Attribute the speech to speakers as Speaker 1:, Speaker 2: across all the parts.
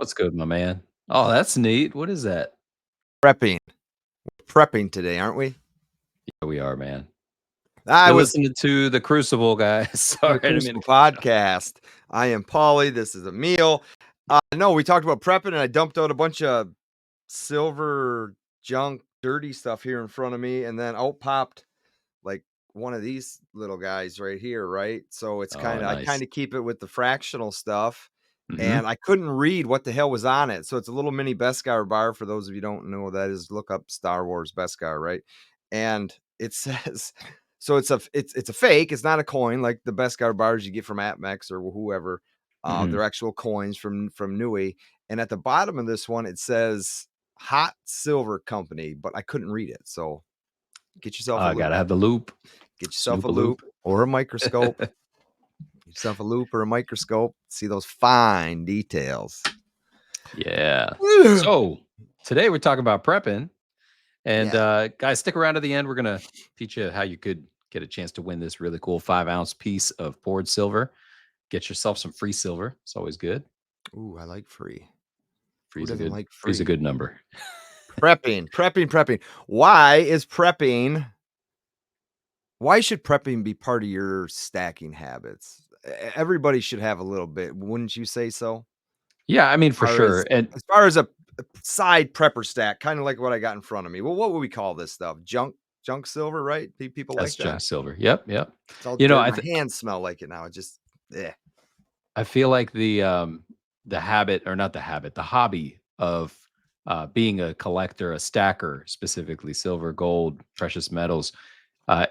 Speaker 1: What's good, my man? Oh, that's neat. What is that?
Speaker 2: Prepping. Prepping today, aren't we?
Speaker 1: Yeah, we are, man.
Speaker 2: I
Speaker 1: You're
Speaker 2: was
Speaker 1: listening to the Crucible, guys.
Speaker 2: on
Speaker 1: Sorry,
Speaker 2: the
Speaker 1: I didn't mean
Speaker 2: Crucible
Speaker 1: to cut you off.
Speaker 2: podcast. I am Pauly. This is Emil. No, we talked about prepping, and I dumped out a bunch of silver junk, dirty stuff here in front of me, and then out popped like one of these little guys right here, right? So it's
Speaker 1: Oh,
Speaker 2: I
Speaker 1: nice.
Speaker 2: kind of keep it with the fractional stuff,
Speaker 1: Mhm.
Speaker 2: and I couldn't read what the hell was on it. So it's a little mini Beskar bar. For those of you who don't know what that is, look up Star Wars Beskar, right? And it says, so it's a fake. It's not a coin like the Beskar bars you get from Atmex or whoever.
Speaker 1: Mhm.
Speaker 2: They're actual coins from Nui. And at the bottom of this one, it says Hot Silver Company, but I couldn't read it. So get yourself a
Speaker 1: Gotta
Speaker 2: loop.
Speaker 1: have the loop.
Speaker 2: Get yourself a
Speaker 1: Snoop-a-loop.
Speaker 2: loop or a microscope. Get yourself a loop or a microscope. See those fine details.
Speaker 1: Yeah. So, today we're talking about prepping, and,
Speaker 2: Yeah.
Speaker 1: guys, stick around to the end. We're gonna teach you how you could get a chance to win this really cool 5-ounce piece of poured silver. Get yourself some free silver. It's always good.
Speaker 2: Ooh, I like free. Who
Speaker 1: Free's a
Speaker 2: doesn't
Speaker 1: good
Speaker 2: like
Speaker 1: free's a
Speaker 2: free?
Speaker 1: good number.
Speaker 2: Prepping. Why is prepping? Why should prepping be part of your stacking habits? Everybody should have a little bit, wouldn't you say so?
Speaker 1: Yeah, I mean, for
Speaker 2: Far
Speaker 1: sure,
Speaker 2: as
Speaker 1: and
Speaker 2: as far as a side prepper stack, kind of like what I got in front of me. Well, what would we call this stuff? Junk silver, right? People
Speaker 1: that's
Speaker 2: like that.
Speaker 1: junk silver. Yep, yep.
Speaker 2: It's all
Speaker 1: You know,
Speaker 2: dirt. My hands smell like it now. It just, eh.
Speaker 1: I feel like the habit, or not the habit, the hobby of being a collector, a stacker, specifically silver, gold, precious metals,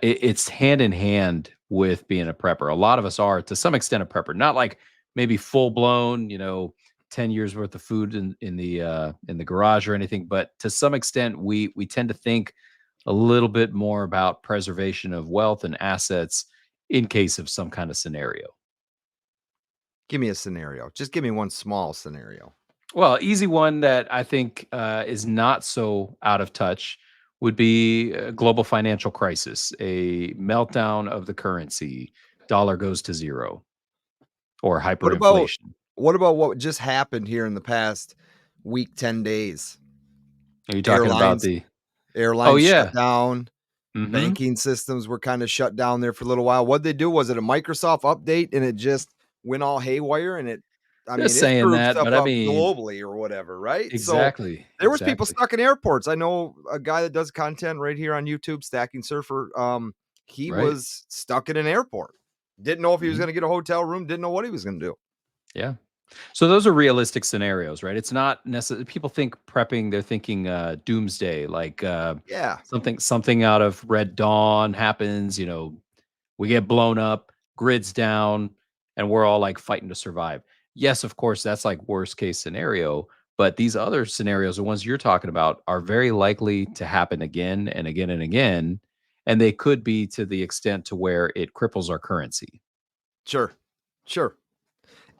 Speaker 1: it's hand in hand with being a prepper. A lot of us are, to some extent, a prepper. Not like maybe full blown, 10 years worth of food in the garage or anything, but to some extent, we tend to think a little bit more about preservation of wealth and assets in case of some kind of scenario.
Speaker 2: Give me a scenario. Just give me one small scenario.
Speaker 1: Well, easy one that I think is not so out of touch would be a global financial crisis, a meltdown of the currency, dollar goes to zero, or
Speaker 2: What about
Speaker 1: hyperinflation.
Speaker 2: what just happened here in the past week, 10 days?
Speaker 1: Are you talking about
Speaker 2: Airlines
Speaker 1: the? Oh
Speaker 2: airlines shut
Speaker 1: yeah,
Speaker 2: down.
Speaker 1: hmm
Speaker 2: Banking systems were kind of shut down there for a little while. What'd they do? Was it a Microsoft update and it just went all haywire and
Speaker 1: just
Speaker 2: it
Speaker 1: saying
Speaker 2: screwed
Speaker 1: that,
Speaker 2: stuff
Speaker 1: but I
Speaker 2: up
Speaker 1: mean,
Speaker 2: globally or whatever, right? So
Speaker 1: exactly,
Speaker 2: there was people
Speaker 1: exactly,
Speaker 2: stuck in airports. I know a guy that does content right here on YouTube, Stacking Surfer. He
Speaker 1: right?
Speaker 2: was stuck in an airport. Didn't know if he was
Speaker 1: Mhm.
Speaker 2: going to get a hotel room, didn't know what he was going to do.
Speaker 1: Yeah. So those are realistic scenarios, right? It's not necessarily, people think prepping, they're thinking doomsday, like
Speaker 2: Yeah.
Speaker 1: something out of Red Dawn happens, we get blown up, grids down, and we're all like fighting to survive. Yes, of course, that's like worst case scenario, but these other scenarios, the ones you're talking about, are very likely to happen again and again and again, and they could be to the extent to where it cripples our currency.
Speaker 2: Sure. Sure.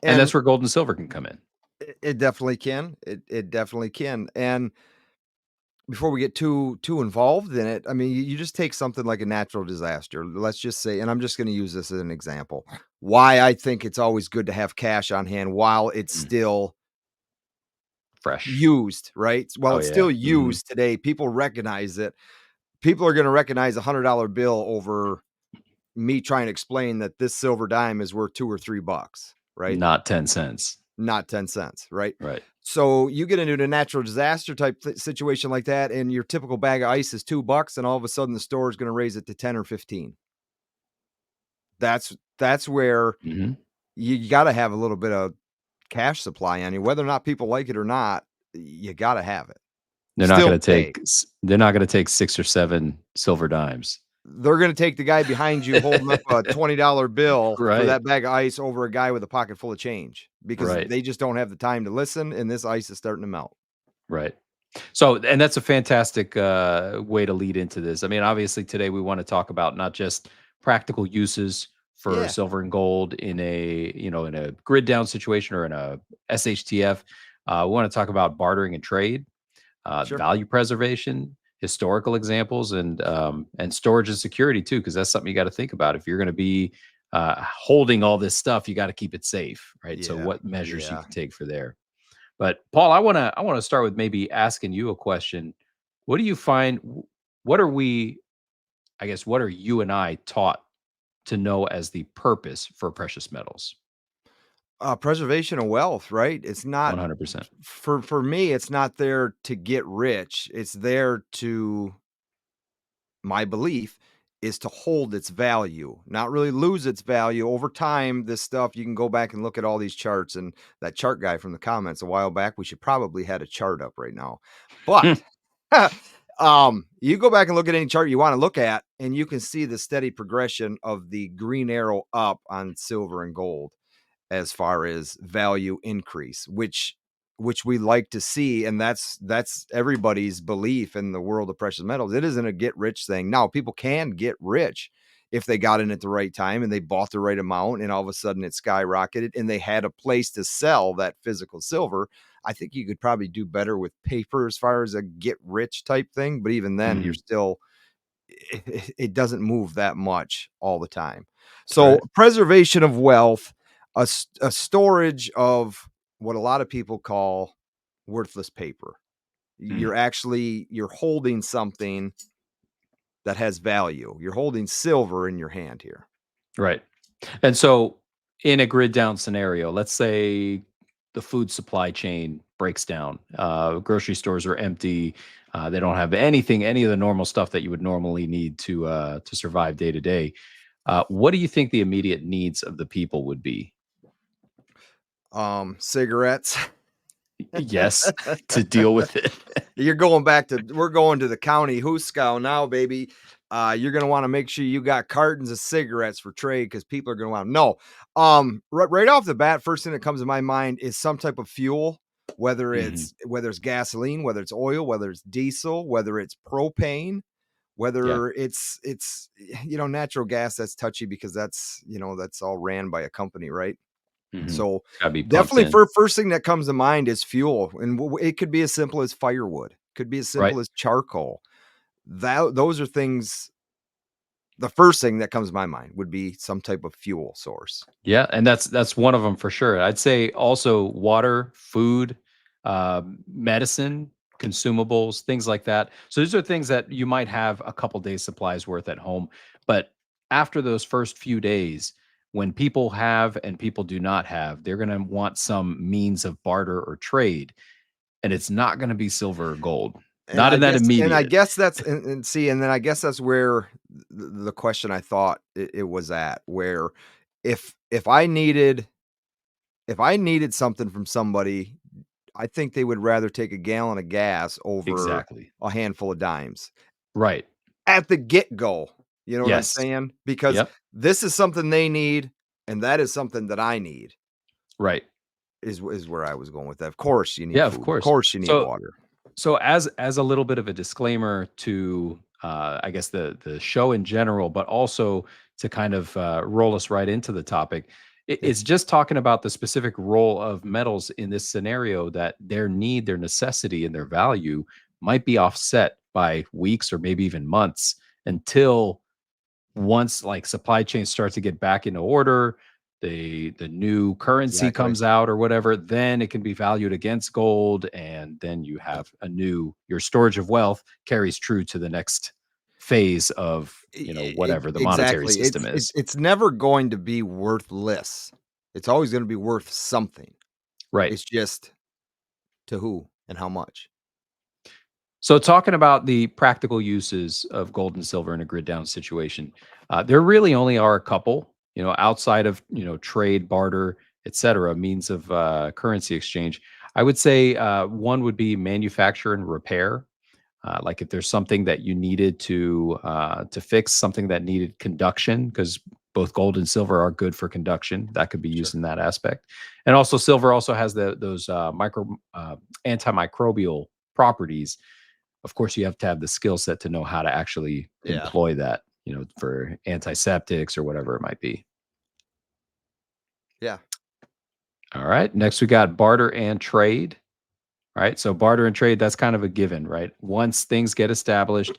Speaker 1: And
Speaker 2: And
Speaker 1: that's where gold and silver can come in.
Speaker 2: it definitely can. It definitely can. And before we get too involved in it, I mean, you just take something like a natural disaster. Let's just say, and I'm just going to use this as an example. Why I think it's always good to have cash on hand while it's
Speaker 1: Mm,
Speaker 2: still
Speaker 1: fresh.
Speaker 2: used, right? While
Speaker 1: Oh
Speaker 2: it's
Speaker 1: yeah.
Speaker 2: still
Speaker 1: Mhm.
Speaker 2: used today, people recognize it. People are going to recognize $100 bill over me trying to explain that this silver dime is worth $2 or $3, right?
Speaker 1: Not 10 cents.
Speaker 2: Not 10 cents, right?
Speaker 1: Right.
Speaker 2: So you get into a natural disaster type situation like that, and your typical bag of ice is $2, and all of a sudden the store is going to raise it to 10 or 15. That's where
Speaker 1: Mhm.
Speaker 2: you got to have a little bit of cash supply on you, whether or not people like it or not. You got to have it.
Speaker 1: They're not
Speaker 2: Still
Speaker 1: gonna
Speaker 2: today,
Speaker 1: take 6 or 7 silver dimes.
Speaker 2: they're going to take the guy behind you holding up a $20 bill for
Speaker 1: Right,
Speaker 2: that bag of ice over a guy with a pocket full of change because
Speaker 1: right,
Speaker 2: they just don't have the time to listen, and this ice is starting to melt.
Speaker 1: right. So, and that's a fantastic, way to lead into this. I mean, obviously, today we wanna talk about not just practical uses for
Speaker 2: Yeah,
Speaker 1: silver and gold in a grid down situation or in a SHTF. We wanna talk about bartering and trade,
Speaker 2: sure.
Speaker 1: value preservation, historical examples, and storage and security too, because that's something you got to think about. If you're going to be holding all this stuff, you got to keep it safe, right? So,
Speaker 2: Yeah,
Speaker 1: what measures you
Speaker 2: yeah.
Speaker 1: can take for there? But Paul, I want to start with maybe asking you a question. What do you find? What are we? I guess what are you and I taught to know as the purpose for precious metals?
Speaker 2: Preservation of wealth, right? It's not
Speaker 1: 100%.
Speaker 2: for me, it's not there to get rich. It's there to my belief is to hold its value, not really lose its value over time. This stuff, you can go back and look at all these charts, and that chart guy from the comments a while back, we should probably had a chart up right now. But you go back and look at any chart you want to look at, and you can see the steady progression of the green arrow up on silver and gold as far as value increase, which we like to see, and that's everybody's belief in the world of precious metals. It isn't a get rich thing. Now, people can get rich if they got in at the right time and they bought the right amount, and all of a sudden it skyrocketed and they had a place to sell that physical silver. I think you could probably do better with paper as far as a get rich type thing, but even then you're
Speaker 1: Mhm.
Speaker 2: still it doesn't move that much all the time.
Speaker 1: That's
Speaker 2: So
Speaker 1: right.
Speaker 2: preservation of wealth, a storage of what a lot of people call worthless paper.
Speaker 1: Mm.
Speaker 2: You're holding something that has value. You're holding silver in your hand here.
Speaker 1: Right. And so, in a grid down scenario, let's say the food supply chain breaks down, grocery stores are empty, they don't have anything, any of the normal stuff that you would normally need to survive day to day. What do you think the immediate needs of the people would be?
Speaker 2: Cigarettes.
Speaker 1: Yes, to deal with it.
Speaker 2: You're going back to we're going to the county Hooskow now, baby. You're gonna want to make sure you got cartons of cigarettes for trade because people are gonna want no. Right off the bat, first thing that comes to my mind is some type of fuel,
Speaker 1: Mhm.
Speaker 2: whether it's gasoline, whether it's oil, whether it's diesel, whether it's propane,
Speaker 1: Yeah.
Speaker 2: whether it's natural gas. That's touchy because that's all ran by a company, right?
Speaker 1: Mhm.
Speaker 2: So
Speaker 1: It's gotta be pumped
Speaker 2: definitely
Speaker 1: in.
Speaker 2: for first thing that comes to mind is fuel, and it could be as simple as firewood, could be as
Speaker 1: Right.
Speaker 2: simple as charcoal. Those are things. The first thing that comes to my mind would be some type of fuel source.
Speaker 1: Yeah, and that's one of them for sure. I'd say also water, food, medicine, consumables, things like that. So these are things that you might have a couple days supplies worth at home, but after those first few days, when people have and people do not have, they're going to want some means of barter or trade, and it's not going to be silver or gold.
Speaker 2: And
Speaker 1: Not
Speaker 2: I
Speaker 1: in that
Speaker 2: guess and I
Speaker 1: immediate.
Speaker 2: guess that's and see, and then I guess that's where the question I thought it was at, where if I needed something from somebody, I think they would rather take a gallon of gas over
Speaker 1: Exactly.
Speaker 2: a handful of dimes.
Speaker 1: Right.
Speaker 2: At the get-go, you know what I'm
Speaker 1: Yes.
Speaker 2: saying? Because
Speaker 1: Yep.
Speaker 2: this is something they need, and that is something that I need,
Speaker 1: Right.
Speaker 2: is where I was going with that. Of course you need
Speaker 1: Yeah, of
Speaker 2: food. Of
Speaker 1: course.
Speaker 2: course you need
Speaker 1: So
Speaker 2: water.
Speaker 1: as a little bit of a disclaimer to I guess the show in general, but also to kind of roll us right into the topic,
Speaker 2: Yeah.
Speaker 1: it's just talking about the specific role of metals in this scenario that their need, their necessity, and their value might be offset by weeks or maybe even months until once like supply chains start to get back into order, the new currency
Speaker 2: Exactly.
Speaker 1: comes out or whatever, then it can be valued against gold, and then you have a new your storage of wealth carries true to the next phase of whatever the monetary
Speaker 2: Exactly.
Speaker 1: system
Speaker 2: It's
Speaker 1: is.
Speaker 2: it's never going to be worthless. It's always gonna be worth something.
Speaker 1: Right.
Speaker 2: It's just to who and how much.
Speaker 1: So, talking about the practical uses of gold and silver in a grid down situation, there really only are a couple, outside of trade, barter, etc., means of currency exchange. I would say one would be manufacture and repair. Like if there's something that you needed to fix, something that needed conduction, because both gold and silver are good for conduction, that could be used
Speaker 2: Sure.
Speaker 1: in that aspect. And also, silver also has those antimicrobial properties. Of course, you have to have the skill set to know how to actually
Speaker 2: Yeah.
Speaker 1: employ that, for antiseptics or whatever it might be.
Speaker 2: Yeah.
Speaker 1: All right. Next, we got barter and trade. Right. So barter and trade, that's kind of a given, right? Once things get established,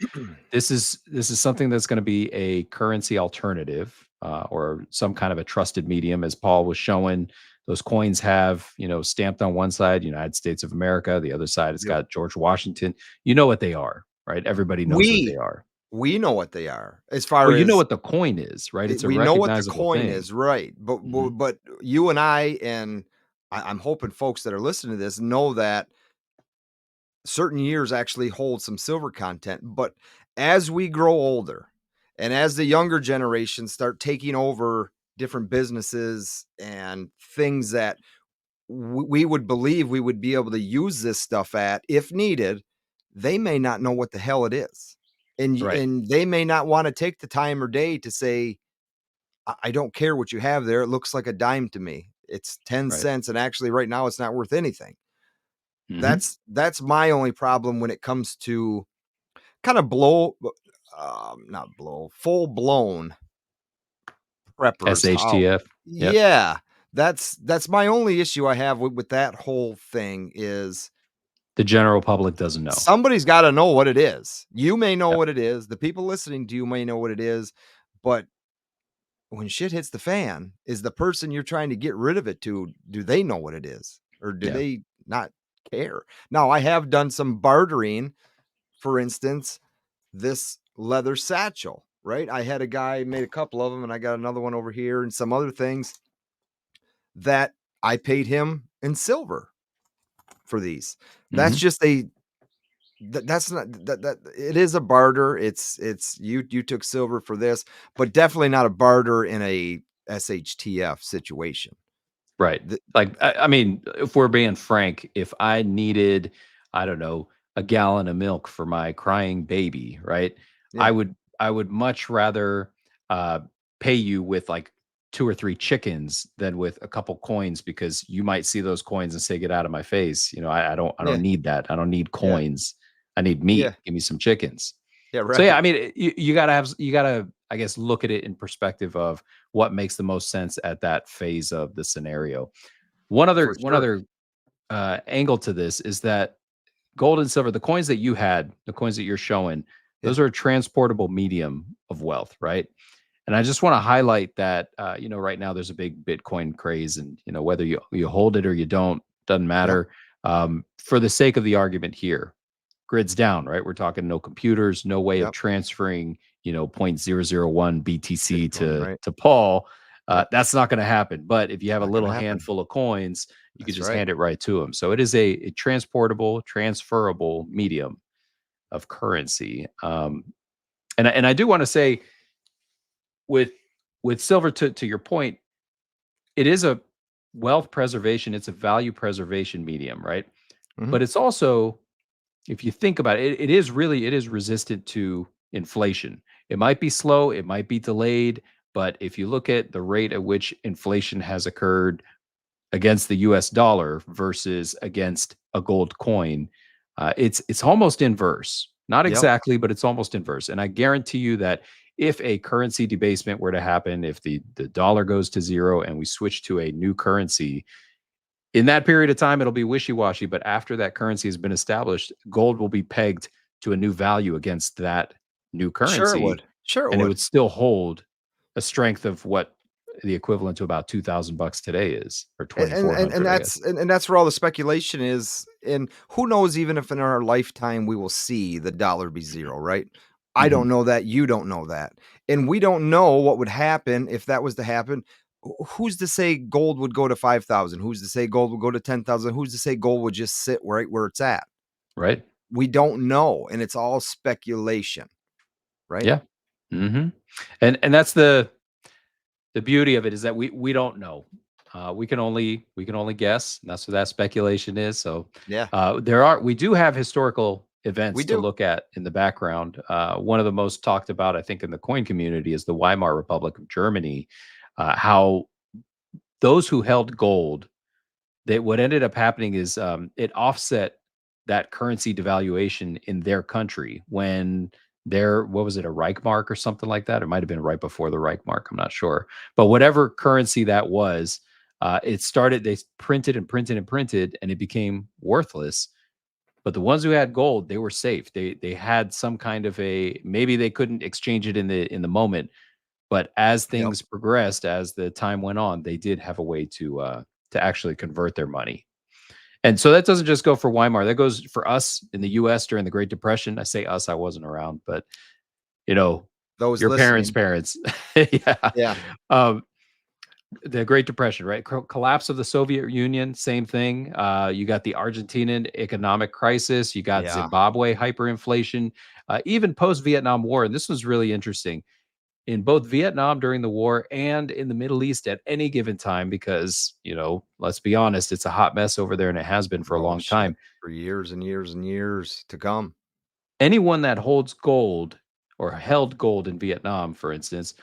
Speaker 1: this is something that's going to be a currency alternative or some kind of a trusted medium, as Paul was showing. those coins have, stamped on one side, United States of America, the other side it's
Speaker 2: Yep.
Speaker 1: got George Washington. You know what they are, right? Everybody knows what they
Speaker 2: We
Speaker 1: are.
Speaker 2: we know what they are as
Speaker 1: Well,
Speaker 2: far
Speaker 1: you know
Speaker 2: as
Speaker 1: what the coin is, right? It's a
Speaker 2: we know what the
Speaker 1: recognizable
Speaker 2: coin
Speaker 1: thing.
Speaker 2: is, right? But
Speaker 1: Mhm.
Speaker 2: but you and I'm hoping folks that are listening to this know that certain years actually hold some silver content. But as we grow older and as the younger generations start taking over different businesses and things that we would believe we would be able to use this stuff at if needed, they may not know what the hell it is.
Speaker 1: Right,
Speaker 2: And they may not want to take the time or day to say, I don't care what you have there. It looks like a dime to me. It's 10
Speaker 1: right.
Speaker 2: cents. And actually, right now, it's not worth anything.
Speaker 1: Mhm.
Speaker 2: That's my only problem when it comes to kind of blow, not blow, full blown preppers. How?
Speaker 1: SHTF. Yep.
Speaker 2: Yeah, that's my only issue I have with that whole thing is
Speaker 1: The general public doesn't know.
Speaker 2: somebody's got to know what it is. You may know
Speaker 1: Yep.
Speaker 2: what it is. The people listening to you may know what it is, but when shit hits the fan, is the person you're trying to get rid of it to, do they know what it is? Or do
Speaker 1: Yeah.
Speaker 2: they not care? Now, I have done some bartering, for instance, this leather satchel, right? I had a guy made a couple of them, and I got another one over here and some other things that I paid him in silver for these. That's
Speaker 1: Mhm.
Speaker 2: just that's not that it is a barter. It's you took silver for this, but definitely not a barter in a SHTF situation.
Speaker 1: Right.
Speaker 2: The,
Speaker 1: Like, I mean, if we're being frank, if I needed, I don't know, a gallon of milk for my crying baby, right? I
Speaker 2: yeah,
Speaker 1: would I would much rather uh pay you with like two or three chickens than with a couple coins because you might see those coins and say, get out of my face. I
Speaker 2: yeah,
Speaker 1: don't need that. I don't need
Speaker 2: yeah,
Speaker 1: coins. I need
Speaker 2: yeah,
Speaker 1: meat. Give me some chickens.
Speaker 2: yeah,
Speaker 1: So yeah,
Speaker 2: right.
Speaker 1: I mean, you gotta, I guess, look at it in perspective of what makes the most sense at that phase of the scenario. One
Speaker 2: For
Speaker 1: other one
Speaker 2: sure.
Speaker 1: other angle to this is that gold and silver, the coins that you had, the coins that you're showing,
Speaker 2: Yeah,
Speaker 1: those are a transportable medium of wealth, right? And I just want to highlight that right now there's a big Bitcoin craze, and whether you hold it or you don't doesn't
Speaker 2: yep,
Speaker 1: matter. For the sake of the argument here, grids down, right? We're talking no computers, no way of
Speaker 2: yep.
Speaker 1: transferring, 0.001 BTC
Speaker 2: Bitcoin,
Speaker 1: to
Speaker 2: right?
Speaker 1: Paul.
Speaker 2: Yep.
Speaker 1: That's not going to happen. But if you have a
Speaker 2: Not gonna
Speaker 1: little
Speaker 2: happen.
Speaker 1: handful of coins, you could
Speaker 2: That's
Speaker 1: just
Speaker 2: right.
Speaker 1: hand it right to them. So it is a transportable, transferable medium of currency. And I do want to say with silver, to your point, it is a wealth preservation. It's a value preservation medium, right?
Speaker 2: Mhm.
Speaker 1: But it's also, if you think about it, it is resistant to inflation. It might be slow, it might be delayed, but if you look at the rate at which inflation has occurred against the US dollar versus against a gold coin, it's almost inverse. Not
Speaker 2: Yep.
Speaker 1: exactly, but it's almost inverse. And I guarantee you that if a currency debasement were to happen, if the dollar goes to zero and we switch to a new currency, in that period of time, it'll be wishy-washy, but after that currency has been established, gold will be pegged to a new value against that new
Speaker 2: Sure it
Speaker 1: currency,
Speaker 2: would. Sure it
Speaker 1: and it
Speaker 2: would.
Speaker 1: would still hold a strength of what the equivalent to about 2,000 bucks today is, or
Speaker 2: And
Speaker 1: 2,400, I guess.
Speaker 2: that's where all the speculation is, and who knows even if in our lifetime we will see the dollar be zero, right? I don't
Speaker 1: Mhm.
Speaker 2: know that, you don't know that, and we don't know what would happen if that was to happen. Who's to say gold would go to 5,000? Who's to say gold would go to 10,000? Who's to say gold would just sit right where it's at?
Speaker 1: Right?
Speaker 2: We don't know, and it's all speculation, right?
Speaker 1: Yeah. Mhm. And that's the beauty of it, is that we don't know. We can only guess, and that's what that speculation is. So
Speaker 2: Yeah,
Speaker 1: we do have historical
Speaker 2: we
Speaker 1: events to
Speaker 2: do.
Speaker 1: look at in the background. One of the most talked about, I think, in the coin community is the Weimar Republic of Germany. How those who held gold, they what ended up happening is it offset that currency devaluation in their country when their, what was it, a Reichmark or something like that? It might have been right before the Reichmark. I'm not sure, but whatever currency that was, it started. They printed and printed and printed, and it became worthless. But the ones who had gold, they were safe. They had some kind of a, maybe they couldn't exchange it in the moment, but as
Speaker 2: Yep.
Speaker 1: things progressed, as the time went on, they did have a way to to actually convert their money. And so that doesn't just go for Weimar. That goes for us in the US during the Great Depression. I say us, I wasn't around, but you know,
Speaker 2: Those
Speaker 1: your parents'
Speaker 2: listening.
Speaker 1: parents. Yeah.
Speaker 2: Yeah.
Speaker 1: Um, the Great Depression, right? Collapse of the Soviet Union, same thing. You got the Argentinian economic crisis. You got
Speaker 2: Yeah.
Speaker 1: Zimbabwe hyperinflation. Even post Vietnam War, and this was really interesting in both Vietnam during the war and in the Middle East at any given time, because let's be honest, it's a hot mess over there, and it has been for a
Speaker 2: Oh,
Speaker 1: long
Speaker 2: shit.
Speaker 1: time.
Speaker 2: For years and years and years to come.
Speaker 1: Anyone that holds gold or held gold in Vietnam, for instance,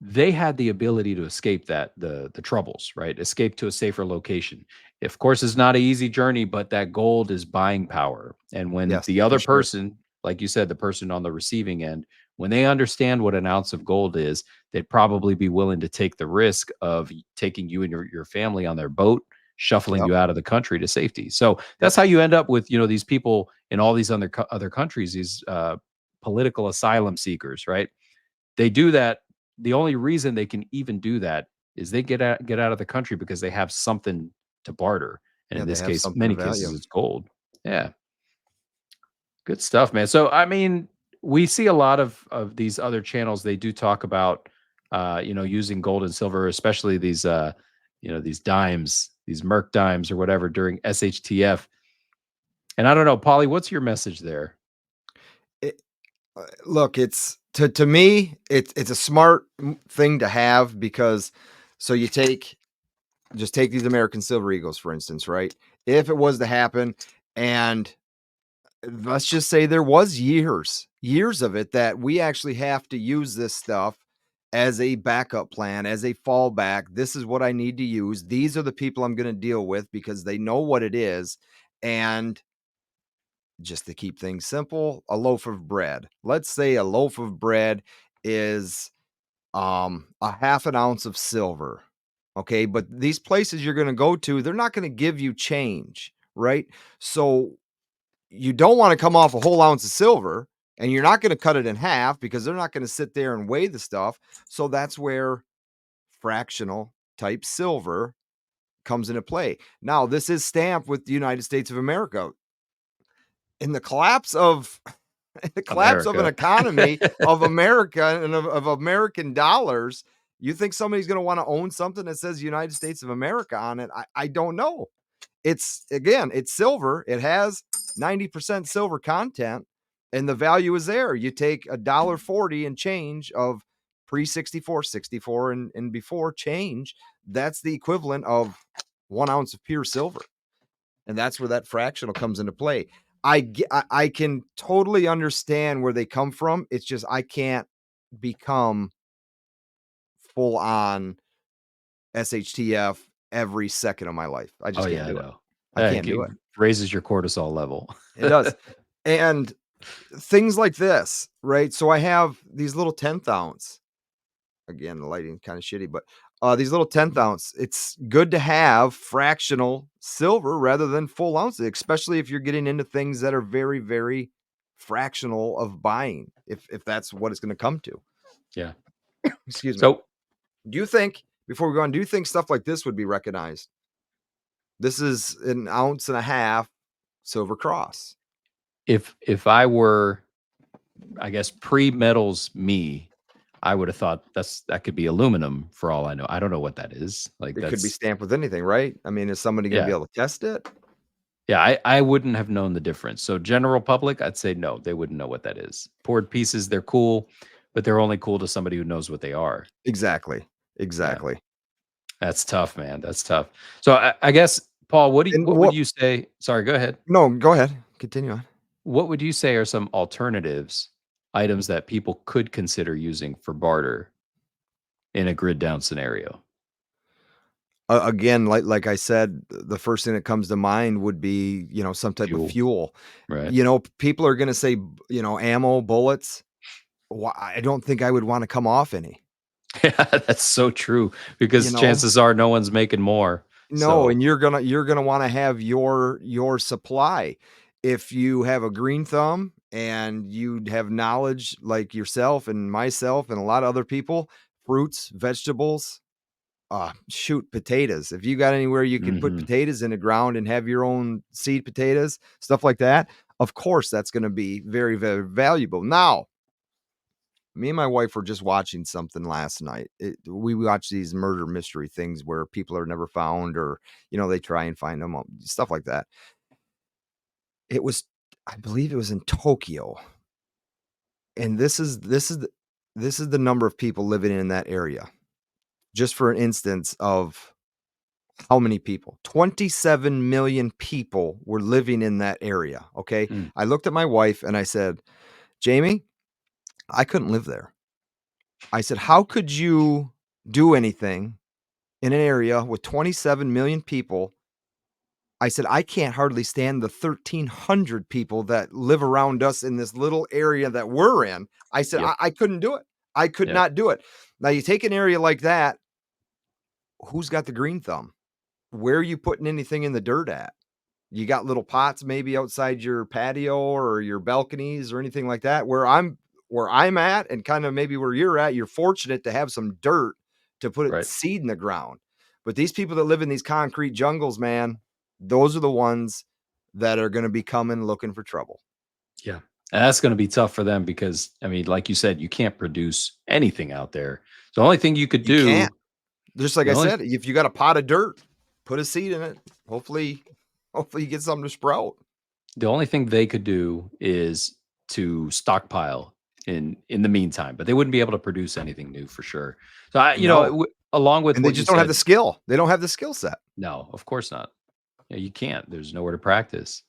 Speaker 1: they had the ability to escape the troubles, right? Escape to a safer location. Of course, it's not an easy journey, but that gold is buying power. And when
Speaker 2: Yes,
Speaker 1: the
Speaker 2: for
Speaker 1: other
Speaker 2: sure.
Speaker 1: person, like you said, the person on the receiving end, when they understand what an ounce of gold is, they'd probably be willing to take the risk of taking you and your family on their boat, shuffling
Speaker 2: Yep.
Speaker 1: you out of the country to safety. So
Speaker 2: Yep.
Speaker 1: that's how you end up with these people in all these other countries, these political asylum seekers, right? They do that. The only reason they can even do that is they get out of the country because they have something to barter, and
Speaker 2: Yeah,
Speaker 1: in
Speaker 2: they
Speaker 1: this
Speaker 2: have
Speaker 1: case,
Speaker 2: something
Speaker 1: many
Speaker 2: of
Speaker 1: cases,
Speaker 2: value.
Speaker 1: it's gold. Yeah, good stuff, man. So, I mean, we see a lot of these other channels. They do talk about, using gold and silver, especially these dimes, these Merc dimes or whatever during SHTF. And I don't know, Polly, what's your message there?
Speaker 2: It, look, it's to me, it's a smart thing to have because so you take these American Silver Eagles, for instance, right? If it was to happen, and let's just say there was years of it that we actually have to use this stuff as a backup plan, as a fallback. This is what I need to use. These are the people I'm going to deal with because they know what it is. And just to keep things simple, a loaf of bread. Let's say a loaf of bread is a half an ounce of silver. Okay, but these places you're going to go to, they're not going to give you change, right? So you don't want to come off a whole ounce of silver, and you're not going to cut it in half because they're not going to sit there and weigh the stuff. So that's where fractional type silver comes into play. Now, this is stamped with the United States of America. In the collapse of an
Speaker 1: America.
Speaker 2: economy of America and of American dollars, you think somebody's going to want to own something that says United States of America on it? I don't know. It's silver. It has 90% silver content, and the value is there. You take $1.40 and change of pre 64 and before change. That's the equivalent of 1 ounce of pure silver. And that's where that fractional comes into play. I can totally understand where they come from. It's just I can't become full on SHTF every second of my life. I
Speaker 1: Oh
Speaker 2: just can't
Speaker 1: yeah, I
Speaker 2: do it.
Speaker 1: know.
Speaker 2: I can't do
Speaker 1: It
Speaker 2: it.
Speaker 1: raises your cortisol level.
Speaker 2: It does. And things like this, right? So I have these little 10th ounce. Again, the lighting kind of shitty, but these little 10th ounce, it's good to have fractional silver rather than full ounces, especially if you're getting into things that are very, very fractional of buying, if that's what it's going to come to.
Speaker 1: Yeah.
Speaker 2: Excuse me.
Speaker 1: So
Speaker 2: Do you think, before we go on, do you think stuff like this would be recognized? This is an ounce and a half silver cross.
Speaker 1: if I were, I guess, pre-metals me, I would have thought that could be aluminum for all I know. I don't know what that is. Like
Speaker 2: It could be
Speaker 1: that's
Speaker 2: stamped with anything, right? I mean, is somebody going to be
Speaker 1: yeah.
Speaker 2: able to test it?
Speaker 1: Yeah, I wouldn't have known the difference. So general public, I'd say no, they wouldn't know what that is. Poured pieces, they're cool, but they're only cool to somebody who knows what they are.
Speaker 2: Exactly.
Speaker 1: Yeah.
Speaker 2: Exactly.
Speaker 1: That's tough, man. That's tough. So I guess, Paul,
Speaker 2: And
Speaker 1: what would you say? Sorry, go ahead.
Speaker 2: no, go ahead. Continue on.
Speaker 1: What would you say are some alternatives, items that people could consider using for barter in a grid down scenario?
Speaker 2: Again, like I said, the first thing that comes to mind would be, some type of
Speaker 1: Fuel,
Speaker 2: fuel.
Speaker 1: right?
Speaker 2: People are gonna say, ammo, bullets. I don't think I would wanna come off any,
Speaker 1: Yeah, that's so true
Speaker 2: you
Speaker 1: because
Speaker 2: know?
Speaker 1: chances are no one's making more.
Speaker 2: No,
Speaker 1: So,
Speaker 2: and you're gonna wanna have your supply. If you have a green thumb and you have knowledge like yourself and myself and a lot of other people, fruits, vegetables, shoot, potatoes. If you got anywhere you can put potatoes in the ground and have your own seed potatoes, stuff like that, of course, that's going to be very, very valuable. Now, me and my wife were just watching something last night. We watch these murder mystery things where people are never found, or they try and find them, stuff like that. It was, I believe, it was in Tokyo, and this is the number of people living in that area. Just for an instance of how many people, 27 million people were living in that area. Okay, I looked at my wife and I said, Jamie, I couldn't live there. I said, how could you do anything in an area with 27 million people? I said, I can't hardly stand the 1,300 people that live around us in this little area that we're in. I said,
Speaker 1: Yep.
Speaker 2: I couldn't do it. I could
Speaker 1: Yep.
Speaker 2: not do it. Now, you take an area like that, who's got the green thumb? Where are you putting anything in the dirt at? You got little pots maybe outside your patio or your balconies or anything like that. Where I'm at, and kind of maybe where you're at, you're fortunate to have some dirt to put
Speaker 1: Right.
Speaker 2: seed in the ground. But these people that live in these concrete jungles, man, those are the ones that are going to be coming looking for trouble.
Speaker 1: Yeah. And that's going to be tough for them because, I mean, like you said, you can't produce anything out there. So the only thing you could
Speaker 2: You can't.
Speaker 1: do,
Speaker 2: Just like
Speaker 1: the
Speaker 2: I
Speaker 1: only
Speaker 2: said, if you got a pot of dirt, put a seed in it. Hopefully you get something to sprout.
Speaker 1: the only thing they could do is to stockpile in the meantime, but they wouldn't be able to produce anything new for sure. So
Speaker 2: No.
Speaker 1: along with
Speaker 2: And they
Speaker 1: what you
Speaker 2: just don't have the
Speaker 1: said,
Speaker 2: skill. They don't have the skill set.
Speaker 1: no, of course not. Yeah, you can't. There's nowhere to practice.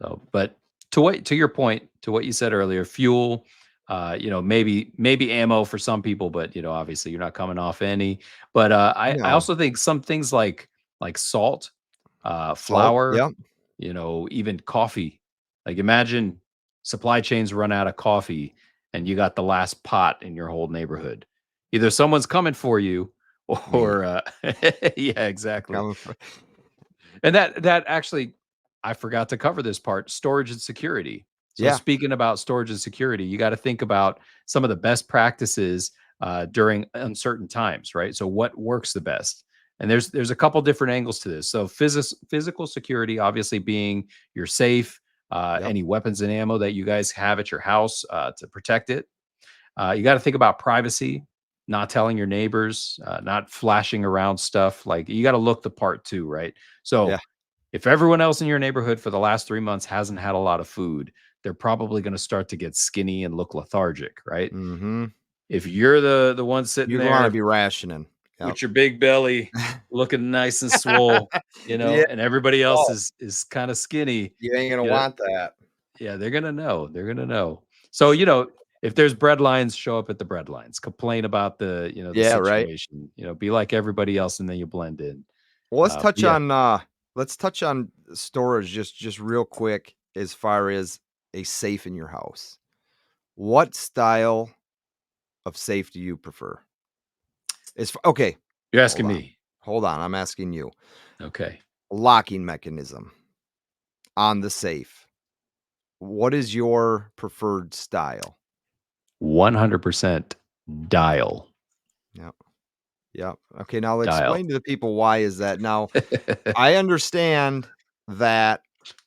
Speaker 1: So, but to your point, to what you said earlier, fuel, maybe ammo for some people, but obviously you're not coming off any. But I
Speaker 2: No.
Speaker 1: also think some things like salt,
Speaker 2: Salt.
Speaker 1: flour,
Speaker 2: Yep.
Speaker 1: even coffee. Like imagine supply chains run out of coffee and you got the last pot in your whole neighborhood. Either someone's coming for you
Speaker 2: Me.
Speaker 1: or yeah, exactly.
Speaker 2: Coming from
Speaker 1: And that actually, I forgot to cover this part, storage and security. So
Speaker 2: Yeah.
Speaker 1: speaking about storage and security, you got to think about some of the best practices during uncertain times, right? So what works the best? And there's a couple different angles to this. So physical security, obviously being your safe,
Speaker 2: Yep.
Speaker 1: any weapons and ammo that you guys have at your house to protect it. You got to think about privacy, not telling your neighbors, not flashing around stuff. Like you got to look the part too, right?
Speaker 2: Yeah.
Speaker 1: So if everyone else in your neighborhood for the last 3 months hasn't had a lot of food, they're probably going to start to get skinny and look lethargic, right?
Speaker 2: Mhm.
Speaker 1: If you're the one sitting
Speaker 2: You're gonna
Speaker 1: there
Speaker 2: be rationing. Yep.
Speaker 1: with your big belly, looking nice and swole,
Speaker 2: Yeah.
Speaker 1: and everybody else
Speaker 2: Oh,
Speaker 1: is kind of skinny,
Speaker 2: you ain't gonna
Speaker 1: you know,
Speaker 2: want that.
Speaker 1: yeah, they're gonna know. They're gonna know. So, if there's bread lines, show up at the bread lines. Complain about the
Speaker 2: Yeah, right.
Speaker 1: situation. Be like everybody else, and then you blend in.
Speaker 2: Well,
Speaker 1: But yeah,
Speaker 2: let's touch on storage just real quick as far as a safe in your house. What style of safe do you prefer? Okay,
Speaker 1: you're
Speaker 2: hold
Speaker 1: asking
Speaker 2: on.
Speaker 1: me.
Speaker 2: Hold on, I'm asking you.
Speaker 1: Okay,
Speaker 2: Locking mechanism on the safe. What is your preferred style?
Speaker 1: 100% dial,
Speaker 2: Yep. Yep. Okay, now
Speaker 1: dial.
Speaker 2: explain to the people why is that. Now, I understand that,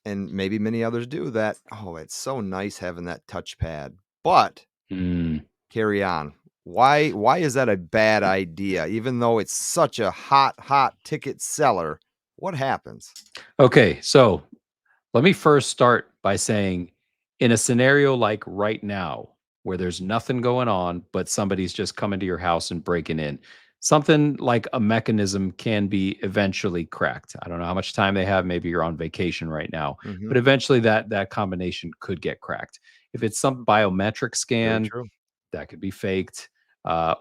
Speaker 2: and maybe many others do that. Oh, it's so nice having that touchpad. But
Speaker 1: Mm.
Speaker 2: carry on. Why is that a bad idea? Even though it's such a hot ticket seller, what happens?
Speaker 1: Okay, so let me first start by saying in a scenario like right now, where there's nothing going on, but somebody's just coming to your house and breaking in, something like a mechanism can be eventually cracked. I don't know how much time they have. Maybe you're on vacation right now,
Speaker 2: Mhm.
Speaker 1: but eventually that combination could get cracked. If it's some biometric
Speaker 2: Very
Speaker 1: scan,
Speaker 2: true.
Speaker 1: that could be faked,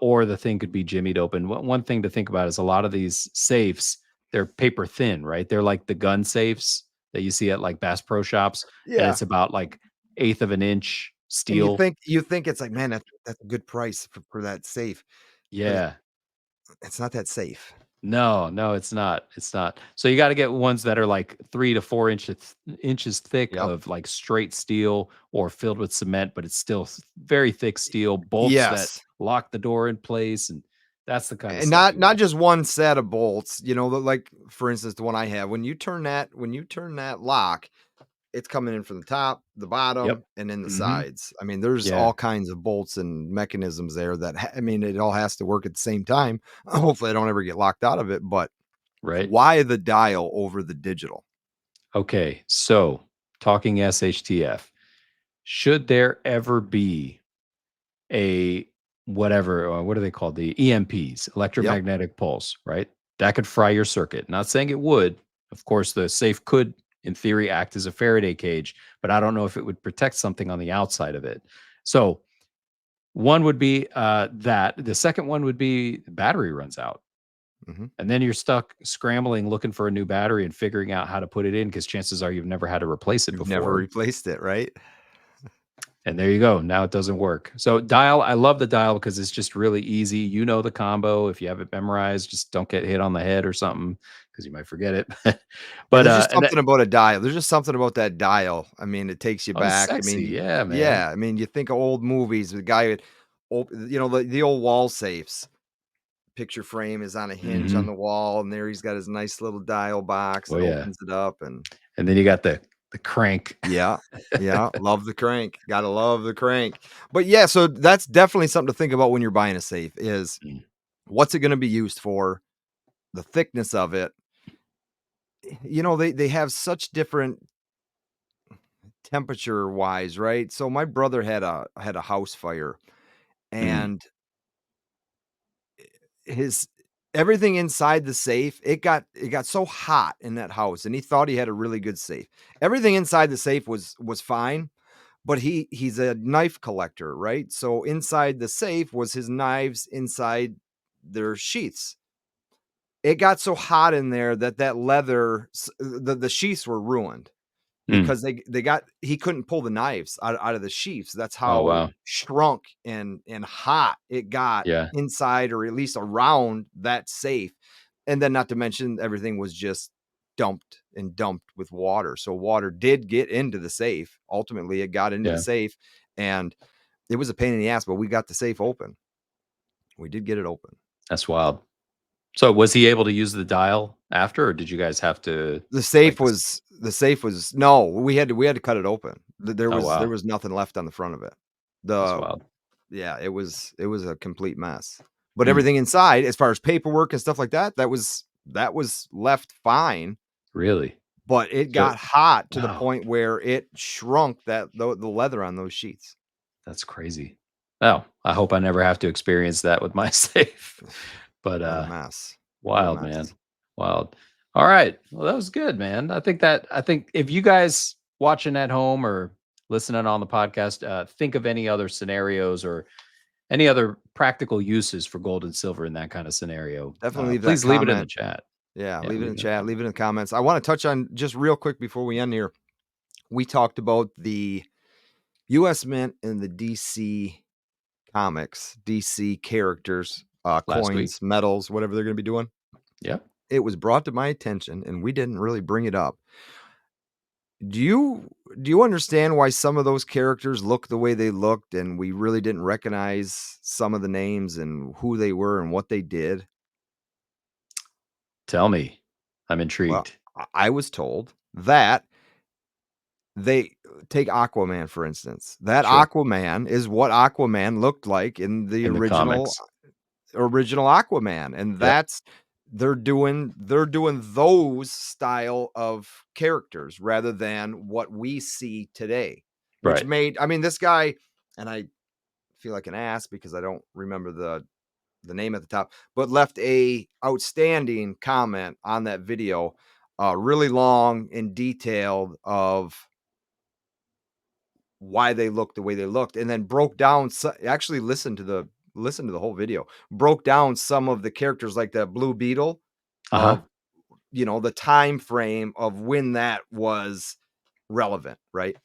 Speaker 1: or the thing could be jimmied open. One thing to think about is a lot of these safes, they're paper thin, right? They're like the gun safes that you see at like Bass Pro Shops, and
Speaker 2: Yeah.
Speaker 1: it's about like eighth of an inch
Speaker 2: And you
Speaker 1: steel.
Speaker 2: think you think it's like, man, that's a good price for that safe, but
Speaker 1: Yeah.
Speaker 2: it's not that safe.
Speaker 1: No, no, it's not. It's not. So you got to get ones that are like 3 to 4 inches thick
Speaker 2: Yep.
Speaker 1: of like straight steel or filled with cement, but it's still very thick steel bolts that
Speaker 2: Yes.
Speaker 1: lock the door in place, and That's the kind of
Speaker 2: And
Speaker 1: stuff
Speaker 2: not
Speaker 1: you want.
Speaker 2: just one set of bolts, like, for instance, the one I have, when you turn that lock, it's coming in from the top, the
Speaker 1: Yep.
Speaker 2: bottom, and then the
Speaker 1: Mhm.
Speaker 2: sides. I mean, there's
Speaker 1: Yeah.
Speaker 2: all kinds of bolts and mechanisms there that I mean, it all has to work at the same time. Hopefully, I don't ever get locked out of it, but
Speaker 1: Right.
Speaker 2: why the dial over the digital?
Speaker 1: Okay. So, talking SHTF, should there ever be a whatever, what are they called? The EMPs,
Speaker 2: Yep.
Speaker 1: electromagnetic pulse, right? That could fry your circuit. Not saying it would. Of course, the safe could, in theory, act as a Faraday cage, but I don't know if it would protect something on the outside of it. So, one would be that. The second one would be the battery runs out.
Speaker 2: Mhm.
Speaker 1: And then you're stuck scrambling, looking for a new battery and figuring out how to put it in because chances are you've never had to replace it
Speaker 2: You've never
Speaker 1: before.
Speaker 2: replaced it, right?
Speaker 1: And there you go. Now it doesn't work. So dial, I love the dial because it's just really easy. You know the combo. If you have it memorized, just don't get hit on the head or something because you might forget it.
Speaker 2: And
Speaker 1: but
Speaker 2: there's just
Speaker 1: and that,
Speaker 2: something about a dial. There's just something about that dial. I mean, it takes you
Speaker 1: oh, it's
Speaker 2: back. I
Speaker 1: sexy.
Speaker 2: mean,
Speaker 1: Yeah, man.
Speaker 2: yeah. I mean, you think of old movies. The guy, the old wall safes. Picture frame is on a hinge on
Speaker 1: Hmm.
Speaker 2: the wall, and there he's got his nice little dial box
Speaker 1: Oh
Speaker 2: and
Speaker 1: yeah.
Speaker 2: opens it up. And
Speaker 1: And then you got the crank.
Speaker 2: yeah, yeah, love the crank. Gotta love the crank. But yeah, so that's definitely something to think about when you're buying a safe. Is
Speaker 1: Mm,
Speaker 2: what's it going to be used for? The thickness of it. They have such different temperature wise, right? So my brother had a house fire,
Speaker 1: mm,
Speaker 2: and his everything inside the safe, it got so hot in that house, and he thought he had a really good safe. Everything inside the safe was fine, but he's a knife collector, right? So inside the safe was his knives inside their sheaths. It got so hot in there that leather, the sheaths were ruined.
Speaker 1: mm.
Speaker 2: Because he couldn't pull the knives out of the sheaths. That's
Speaker 1: Oh
Speaker 2: how
Speaker 1: wow.
Speaker 2: shrunk and hot it got
Speaker 1: Yeah.
Speaker 2: inside, or at least around that safe. And then, not to mention, everything was just dumped with water. So water did get into the safe. Ultimately, it got into the
Speaker 1: Yeah.
Speaker 2: safe, and it was a pain in the ass, but we got the safe open. We did get it open.
Speaker 1: That's wild. So was he able to use the dial after, or did you guys have to
Speaker 2: The safe
Speaker 1: like this?
Speaker 2: was the safe was no, we had to cut it open. There
Speaker 1: Oh
Speaker 2: was there
Speaker 1: wow.
Speaker 2: was nothing left on the front of it.
Speaker 1: That's
Speaker 2: The
Speaker 1: wild.
Speaker 2: Yeah, it was a complete mess. But
Speaker 1: Mm,
Speaker 2: everything inside, as far as paperwork and stuff like that, that was left fine,
Speaker 1: really?
Speaker 2: but it
Speaker 1: So
Speaker 2: got hot to the
Speaker 1: wow.
Speaker 2: point where it shrunk the leather on those sheets.
Speaker 1: That's crazy. Oh, I hope I never have to experience that with my safe. But,
Speaker 2: What a mess. What a
Speaker 1: wild, man.
Speaker 2: mess.
Speaker 1: Wild. All right. Well, that was good, man. I think if you guys watching at home or listening on the podcast, think of any other scenarios or any other practical uses for gold and silver in that kind of scenario,
Speaker 2: Definitely leave that
Speaker 1: please leave it in the
Speaker 2: comment.
Speaker 1: chat.
Speaker 2: Yeah,
Speaker 1: Yeah,
Speaker 2: leave it in
Speaker 1: leave
Speaker 2: the
Speaker 1: it in the
Speaker 2: chat, leave it in the comments. I wanna touch on just real quick before we end here. We talked about the US Mint and the DC comics, DC characters,
Speaker 1: last week.
Speaker 2: coins, medals, whatever they're gonna be doing.
Speaker 1: Yep.
Speaker 2: It was brought to my attention, and we didn't really bring it up. Do you understand why some of those characters look the way they looked, and we really didn't recognize some of the names and who they were and what they did?
Speaker 1: Tell me. I'm
Speaker 2: Well,
Speaker 1: intrigued.
Speaker 2: I was told that they take Aquaman, for instance. That
Speaker 1: Sure.
Speaker 2: Aquaman is what Aquaman looked like in the
Speaker 1: In the comics.
Speaker 2: original Aquaman, and
Speaker 1: Yep.
Speaker 2: that's they're doing those style of characters rather than what we see today, which
Speaker 1: Right.
Speaker 2: made I mean, this guy, and I feel like an ass because I don't remember the name at the top, but left a outstanding comment on that video, really long and detailed of why they looked the way they looked, and then broke down actually listen to the whole video, broke down some of the characters like the Blue Beetle
Speaker 1: Uh-huh.
Speaker 2: of the time frame of when that was relevant, right?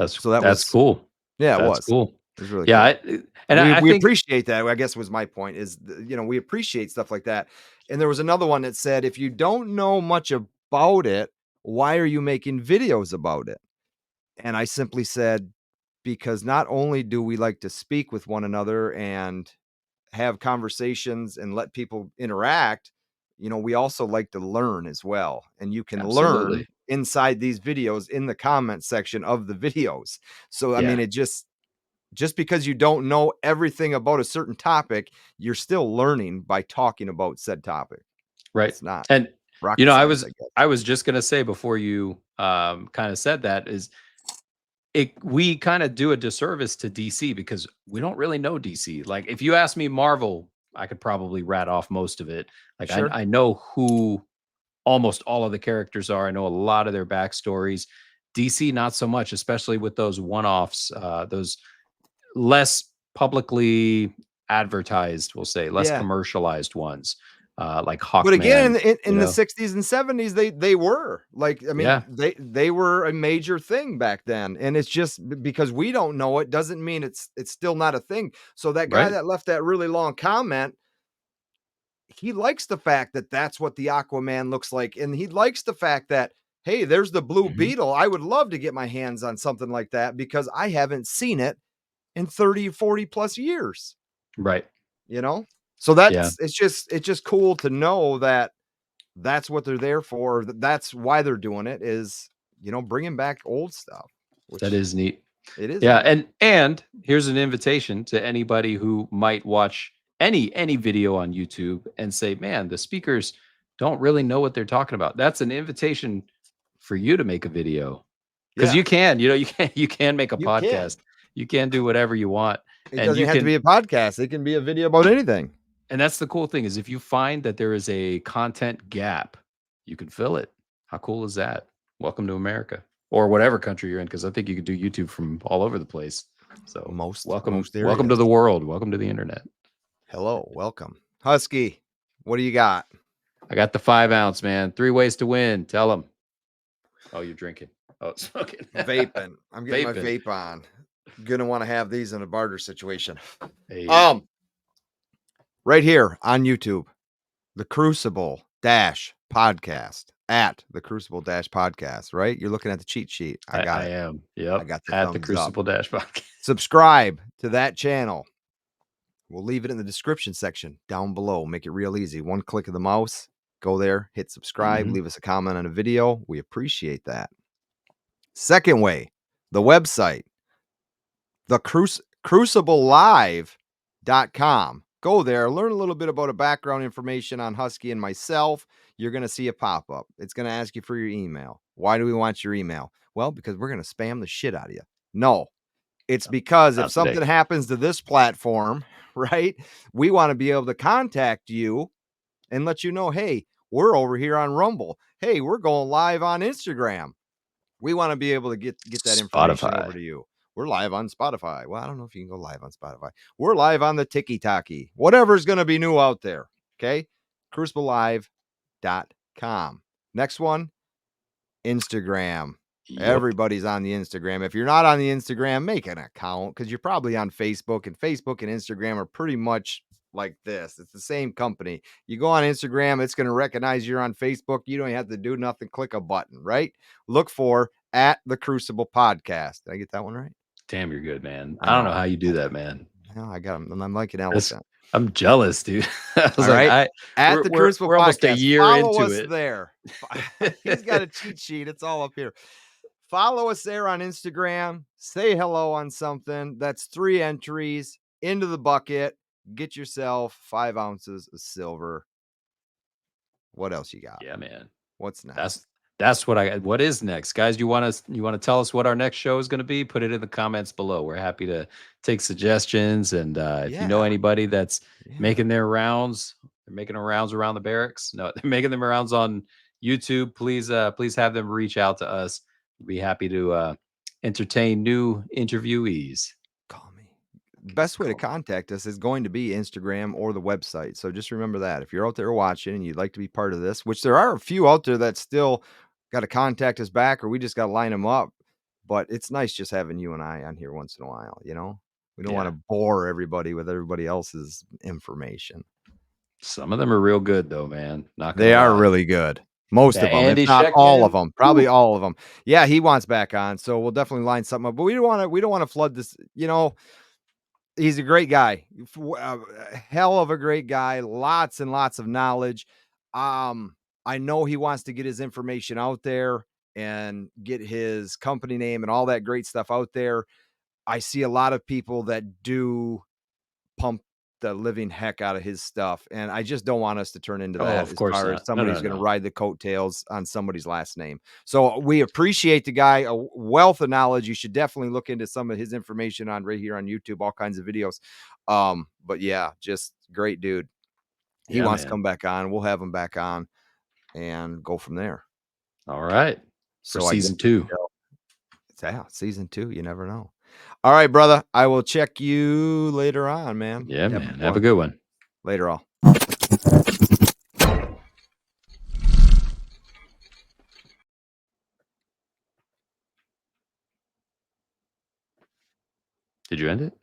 Speaker 2: So that
Speaker 1: That's
Speaker 2: was
Speaker 1: cool.
Speaker 2: yeah, it
Speaker 1: That's
Speaker 2: was.
Speaker 1: cool.
Speaker 2: It was really
Speaker 1: Yeah,
Speaker 2: cool.
Speaker 1: and
Speaker 2: And we
Speaker 1: I
Speaker 2: we
Speaker 1: think
Speaker 2: appreciate that, I guess was my point is, we appreciate stuff like that. And there was another one that said, "If you don't know much about it, why are you making videos about it?" And I simply said, "Because not only do we like to speak with one another and have conversations and let people interact, we also like to learn as well. And you can learn
Speaker 1: Absolutely.
Speaker 2: inside these videos in the comment section of the videos. So, I mean,
Speaker 1: Yeah.
Speaker 2: it just because you don't know everything about a certain topic, you're still learning by talking about said topic.
Speaker 1: Right.
Speaker 2: It's not
Speaker 1: And
Speaker 2: rocket
Speaker 1: I
Speaker 2: science,
Speaker 1: was
Speaker 2: I guess.
Speaker 1: just gonna say before you kind of said that is we kind of do a disservice to DC because we don't really know DC. Like if you ask me Marvel, I could probably rat off most of it. Like
Speaker 2: Sure.
Speaker 1: I know who almost all of the characters are. I know a lot of their backstories. DC, not so much, especially with those one-offs, those less publicly advertised, we'll say, less
Speaker 2: Yeah.
Speaker 1: commercialized ones, like
Speaker 2: But again,
Speaker 1: Hawkman,
Speaker 2: in the 60s and 70s, they were like, I mean,
Speaker 1: Yeah,
Speaker 2: they were a major thing back then. And it's just because we don't know it doesn't mean it's still not a thing. So that guy
Speaker 1: right.
Speaker 2: that left that really long comment, he likes the fact that that's what the Aquaman looks like, and he likes the fact that, hey, there's the Blue
Speaker 1: Mhm.
Speaker 2: Beetle. I would love to get my hands on something like that because I haven't seen it in 30, 40 plus years,
Speaker 1: Right.
Speaker 2: you know? So
Speaker 1: Yeah,
Speaker 2: it's just cool to know that that's what they're there for. That's why they're doing it is, bringing back old stuff,
Speaker 1: that
Speaker 2: which
Speaker 1: is neat.
Speaker 2: it is
Speaker 1: Yeah,
Speaker 2: neat.
Speaker 1: and here's an invitation to anybody who might watch any video on YouTube and say, "Man, the speakers don't really know what they're talking about." That's an invitation for you to make a video because
Speaker 2: Yeah,
Speaker 1: you can. You can make a
Speaker 2: you can.
Speaker 1: podcast. You can do whatever you want,
Speaker 2: It
Speaker 1: and
Speaker 2: doesn't
Speaker 1: you
Speaker 2: have to
Speaker 1: can.
Speaker 2: be a podcast. It can be a video about anything.
Speaker 1: And that's the cool thing is if you find that there is a content gap, you can fill it. How cool is that? Welcome to America or whatever country you're in, because I think you could do YouTube from all over the place. So
Speaker 2: Most
Speaker 1: welcome to
Speaker 2: areas.
Speaker 1: the world. Welcome to the internet.
Speaker 2: Hello, welcome. Husky, what do you got?
Speaker 1: I got the 5 ounce, man. 3 ways to win. Tell them. Oh, you're drinking. Oh, smoking.
Speaker 2: Vaping. I'm getting my
Speaker 1: Vaping.
Speaker 2: vape on. Gonna want to have these in a barter situation.
Speaker 1: Hey,
Speaker 2: Um, right here on YouTube, the Crucible Dash Podcast at the Crucible Dash Podcast, right? You're looking at the cheat sheet. I got
Speaker 1: I
Speaker 2: it.
Speaker 1: am.
Speaker 2: I
Speaker 1: Yep.
Speaker 2: got the
Speaker 1: At the
Speaker 2: thumbs up.
Speaker 1: Crucible Dash Podcast.
Speaker 2: Subscribe to that channel. We'll leave it in the description section down below. Make it real easy. One click of the mouse, go there, hit subscribe,
Speaker 1: Mhm.
Speaker 2: leave us a comment on a video. We appreciate that. Second way, the website, the cruciblelive.com. Go there, learn a little bit about a background information on Husky and myself. You're going to see a pop up. It's going to ask you for your email. Why do we want your email? Well, because we're going to spam the shit out of you. No, it's because if
Speaker 1: Not today.
Speaker 2: something happens to this platform, right, we want to be able to contact you and let you know, hey, we're over here on Rumble. Hey, we're going live on Instagram. We want to be able to get that information over
Speaker 1: Spotify.
Speaker 2: to you. We're live on Spotify. Well, I don't know if you can go live on Spotify. We're live on the Tiki Taki. Whatever's going to be new out there. Okay. cruciblelive.com. Next one, Instagram.
Speaker 1: Yep.
Speaker 2: Everybody's on the Instagram. If you're not on the Instagram, make an account because you're probably on Facebook, and Facebook and Instagram are pretty much like this. It's the same company. You go on Instagram, it's going to recognize you're on Facebook. You don't have to do nothing. Click a button, right? Look for at the Crucible Podcast. Did I get that one right?
Speaker 1: Damn, you're good, man.
Speaker 2: I
Speaker 1: I don't know
Speaker 2: know.
Speaker 1: how you do that, man.
Speaker 2: I got them. I'm like an
Speaker 1: That's
Speaker 2: elephant.
Speaker 1: I'm jealous, dude. I was
Speaker 2: All
Speaker 1: like,
Speaker 2: right. At
Speaker 1: we're
Speaker 2: the
Speaker 1: we're
Speaker 2: Crucible
Speaker 1: we're almost a
Speaker 2: Podcast.
Speaker 1: year
Speaker 2: Follow
Speaker 1: into
Speaker 2: us
Speaker 1: it.
Speaker 2: there. He's got a cheat sheet. It's all up here. Follow us there on Instagram. Say hello on something. That's 3 entries into the bucket. Get yourself 5 ounces of silver. What else you got?
Speaker 1: Yeah, man.
Speaker 2: What's next?
Speaker 1: That's what is next, guys? You want to tell us what our next show is going to be? Put it in the comments below. We're happy to take suggestions, and if you know
Speaker 2: Yeah.
Speaker 1: anybody that's
Speaker 2: Yeah.
Speaker 1: making their rounds, they're making their rounds around the barracks. No, they're making them rounds on YouTube. Please have them reach out to us. We'd be happy to entertain new interviewees.
Speaker 2: Call me. Best way to
Speaker 1: Call me.
Speaker 2: contact us is going to be Instagram or the website. So just remember that. If you're out there watching and you'd like to be part of this, which there are a few out there that still got to contact us back, or we just got to line them up. But it's nice just having you and I on here once in a while, We don't want
Speaker 1: Yeah,
Speaker 2: to bore everybody with everybody else's information.
Speaker 1: some of them are real good though, man. Not gonna
Speaker 2: They are
Speaker 1: lie.
Speaker 2: really good. Most of
Speaker 1: That
Speaker 2: them, if
Speaker 1: Andy
Speaker 2: not all of
Speaker 1: Scheckman.
Speaker 2: them, probably all of them. Yeah, he wants back on, so we'll definitely line something up. But we don't want to flood this, He's a great guy. Hell of a great guy. Lots and lots of knowledge. I know he wants to get his information out there and get his company name and all that great stuff out there. I see a lot of people that do pump the living heck out of his stuff, and I just don't want us to turn into
Speaker 1: Oh,
Speaker 2: that
Speaker 1: of
Speaker 2: as
Speaker 1: course
Speaker 2: far as
Speaker 1: not. No,
Speaker 2: somebody who's
Speaker 1: no,
Speaker 2: gonna
Speaker 1: no.
Speaker 2: ride the coattails on somebody's last name. So we appreciate the guy, a wealth of knowledge. You should definitely look into some of his information on right here on YouTube, all kinds of videos. But yeah, just great dude. He
Speaker 1: Yeah,
Speaker 2: wants to
Speaker 1: man.
Speaker 2: come back on. We'll have him back on and go from there.
Speaker 1: All right. For
Speaker 2: So I guess,
Speaker 1: season 2.
Speaker 2: yeah, season 2, you never know. All right, brother. I will check you later on, man.
Speaker 1: Yeah,
Speaker 2: Have
Speaker 1: man. Have a
Speaker 2: fun.
Speaker 1: good one.
Speaker 2: Later all.
Speaker 1: Did you end it?